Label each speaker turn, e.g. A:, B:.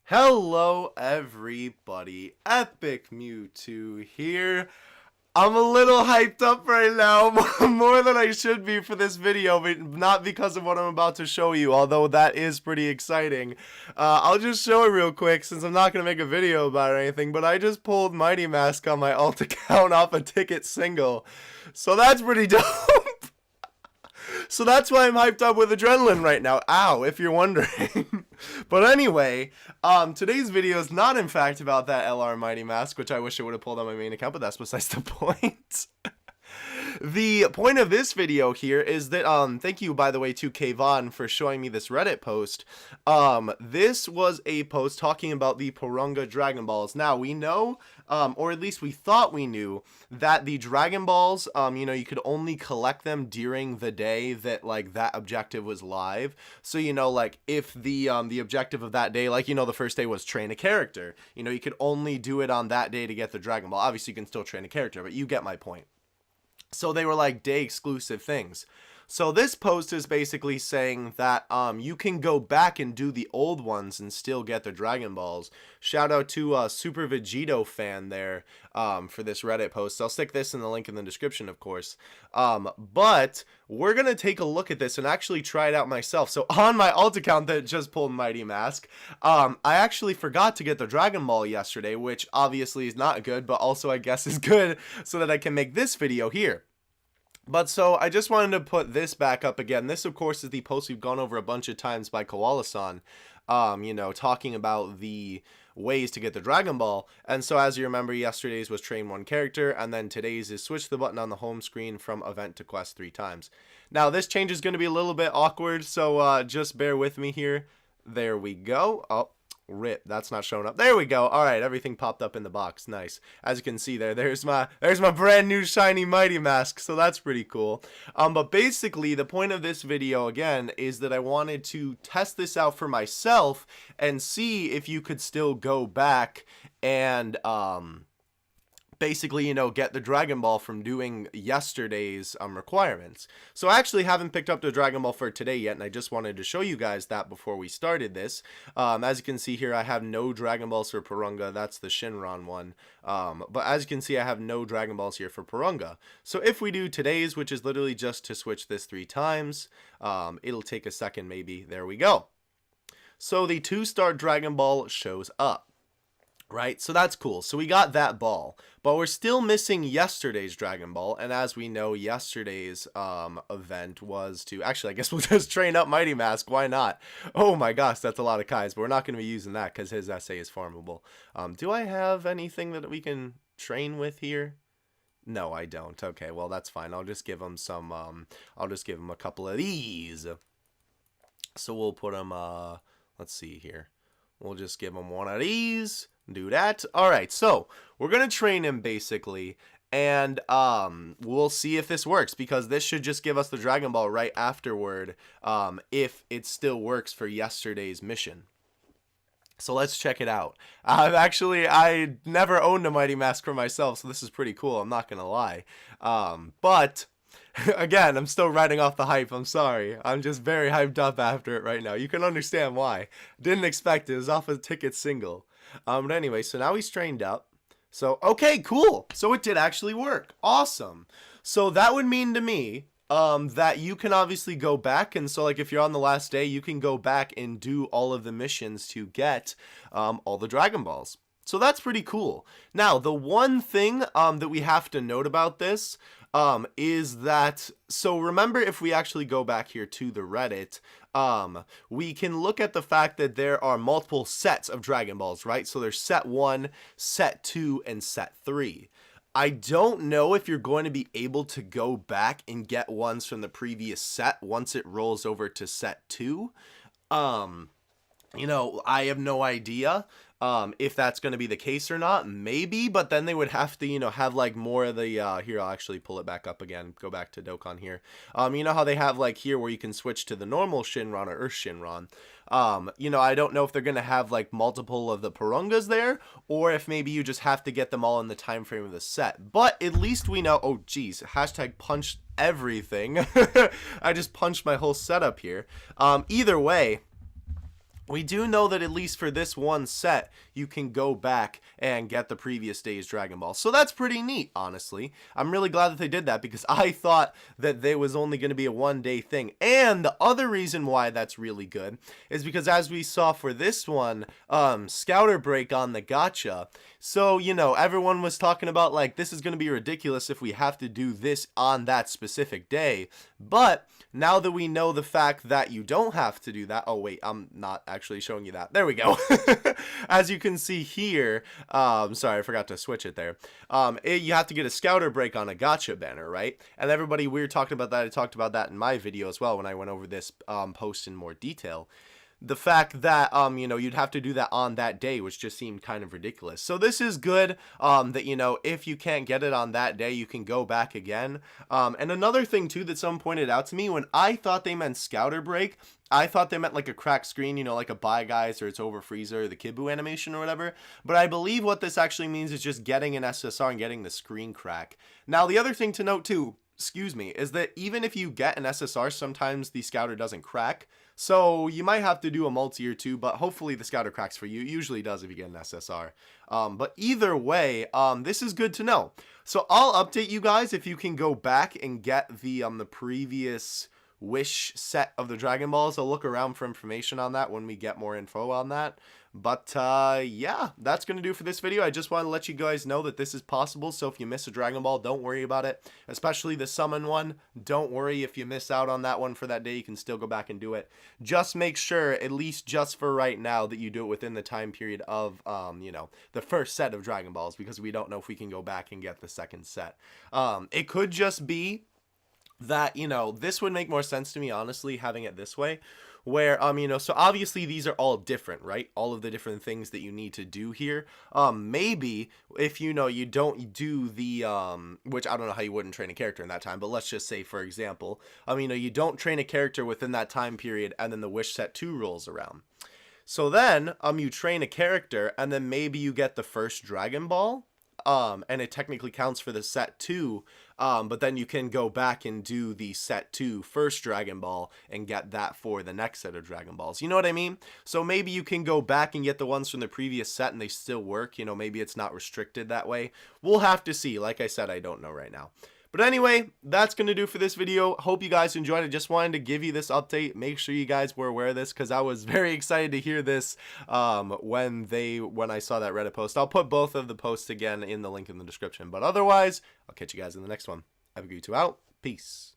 A: Hello everybody, Epic Mewtwo here. I'm a little hyped up right now, more than I should be for this video, but not because of what I'm about to show you, although that is pretty exciting. I'll just show it real quick since I'm not going to make a video about it or anything, but I just pulled Mighty Mask on my alt account off a ticket single, so that's pretty dope. So that's why I'm hyped up with adrenaline right now. Ow, if you're wondering. But anyway, today's video is not in fact about that LR Mighty Mask, which I wish I would have pulled on my main account, but that's besides the point. The point of this video here is that, thank you, by the way, to Kayvon for showing me this Reddit post. This was a post talking about the Porunga Dragon Balls. Now, we know, or at least we thought we knew, that the Dragon Balls, you could only collect them during the day that, that objective was live. So, if the objective of that day, the first day was train a character, you could only do it on that day to get the Dragon Ball. Obviously, you can still train a character, but you get my point. So they were like day exclusive things. So this post is basically saying that you can go back and do the old ones and still get the Dragon Balls. Shout out to Super Vegito fan there for this Reddit post. I'll stick this in the link in the description, of course. But we're going to take a look at this and actually try it out myself. So on my alt account that just pulled Mighty Mask, I actually forgot to get the Dragon Ball yesterday, which obviously is not good, but also I guess is good so that I can make this video here. But so I just wanted to put this back up again. This, of course, is the post we've gone over a bunch of times by Koala-san, talking about the ways to get the Dragon Ball. And so as you remember, yesterday's was train one character, and then today's is switch the button on the home screen from event to quest 3 times. Now, this change is going to be a little bit awkward, so just bear with me here. There we go. Oh. Rip, that's not showing up. There we go. All right, everything popped up in the box. Nice. As you can see there's my brand new shiny Mighty Mask. So that's pretty cool. But basically the point of this video again is that I wanted to test this out for myself and see if you could still go back and basically, get the Dragon Ball from doing yesterday's requirements. So I actually haven't picked up the Dragon Ball for today yet, and I just wanted to show you guys that before we started this. As you can see here, I have no Dragon Balls for Porunga. That's the Shinron one. But as you can see, I have no Dragon Balls here for Porunga. So if we do today's, which is literally just to switch this 3 times, it'll take a second maybe. There we go. So the 2-star Dragon Ball shows up. Right, so that's cool. So we got that ball, but we're still missing yesterday's Dragon Ball. And as we know, yesterday's event was to actually, I guess we'll just train up Mighty Mask. Why not? Oh my gosh, that's a lot of Kais, but we're not going to be using that because his essay is farmable. Do I have anything that we can train with here? No, I don't. Okay, well that's fine. I'll just give him some. I'll just give him a couple of these. So we'll put him. Let's see here. We'll just give him one of these. Do that. Alright, so we're gonna train him basically, and we'll see if this works, because this should just give us the Dragon Ball right afterward, if it still works for yesterday's mission. So let's check it out. I never owned a Mighty Mask for myself, so this is pretty cool, I'm not gonna lie. But again, I'm still riding off the hype. I'm sorry. I'm just very hyped up after it right now. You can understand why. Didn't expect it. It was off a ticket single. But anyway, so now he's trained up. So, okay, cool. So it did actually work. Awesome. So that would mean to me that you can obviously go back. And so, if you're on the last day, you can go back and do all of the missions to get all the Dragon Balls. So that's pretty cool. Now, the one thing that we have to note about this is that, so remember, if we actually go back here to the Reddit, we can look at the fact that there are multiple sets of Dragon Balls, right? So there's set 1, set 2, and set 3. I don't know if you're going to be able to go back and get ones from the previous set once it rolls over to set 2. I have no idea. If that's going to be the case or not, maybe, but then they would have to, have more of the, here, I'll actually pull it back up again, go back to Dokkan here. You know how they have here where you can switch to the normal Shinron or Earth Shinron. I don't know if they're going to have multiple of the Porungas there, or if maybe you just have to get them all in the time frame of the set. But at least we know, oh geez, hashtag punched everything. I just punched my whole setup here. Either way, we do know that at least for this one set, you can go back and get the previous day's Dragon Ball. So that's pretty neat, honestly. I'm really glad that they did that because I thought that there was only going to be a one-day thing. And the other reason why that's really good is because as we saw for this one, Scouter Break on the gacha. So, you know, everyone was talking about like, this is going to be ridiculous if we have to do this on that specific day. But now that we know the fact that you don't have to do that, oh wait, I'm not actually showing you that. There we go. As you can see here, sorry, I forgot to switch it there. You have to get a Scouter Break on a gacha banner, right? And everybody, we were talking about that. I talked about that in my video as well when I went over this post in more detail. The fact that, you know, you'd have to do that on that day, which just seemed kind of ridiculous. So this is good, that, you know, if you can't get it on that day, you can go back again. And another thing, too, that someone pointed out to me, when I thought they meant Scouter Break, I thought they meant like a cracked screen, you know, like a Bye Guys or It's Over Freezer, or the Kibu animation or whatever. But I believe what this actually means is just getting an SSR and getting the screen crack. Now, the other thing to note, too, excuse me, is that even if you get an SSR, sometimes the Scouter doesn't crack. So you might have to do a multi or two, but hopefully the Scouter cracks for you. It usually does if you get an SSR. But either way, this is good to know. So I'll update you guys if you can go back and get the previous Wish set of the Dragon Balls. I'll look around for information on that when we get more info on that. But yeah, that's going to do for this video. I just want to let you guys know that this is possible. So if you miss a Dragon Ball, don't worry about it. Especially the summon one. Don't worry if you miss out on that one for that day. You can still go back and do it. Just make sure, at least just for right now, that you do it within the time period of, you know, the first set of Dragon Balls. Because we don't know if we can go back and get the second set. It could just be that, you know, this would make more sense to me, honestly, having it this way, where, you know, so obviously these are all different, right? All of the different things that you need to do here. Maybe if, you know, you don't do the, which I don't know how you wouldn't train a character in that time, but let's just say, for example, you know, you don't train a character within that time period, and then the Wish Set 2 rolls around. So then, you train a character, and then maybe you get the first Dragon Ball, and it technically counts for the set 2, but then you can go back and do the set 2 first Dragon Ball and get that for the next set of Dragon Balls. You know what I mean? So maybe you can go back and get the ones from the previous set and they still work. You know, maybe it's not restricted that way. We'll have to see. Like I said, I don't know right now. But anyway, that's going to do for this video. Hope you guys enjoyed it. Just wanted to give you this update. Make sure you guys were aware of this because I was very excited to hear this when I saw that Reddit post. I'll put both of the posts again in the link in the description. But otherwise, I'll catch you guys in the next one. Have a good 2 out. Peace.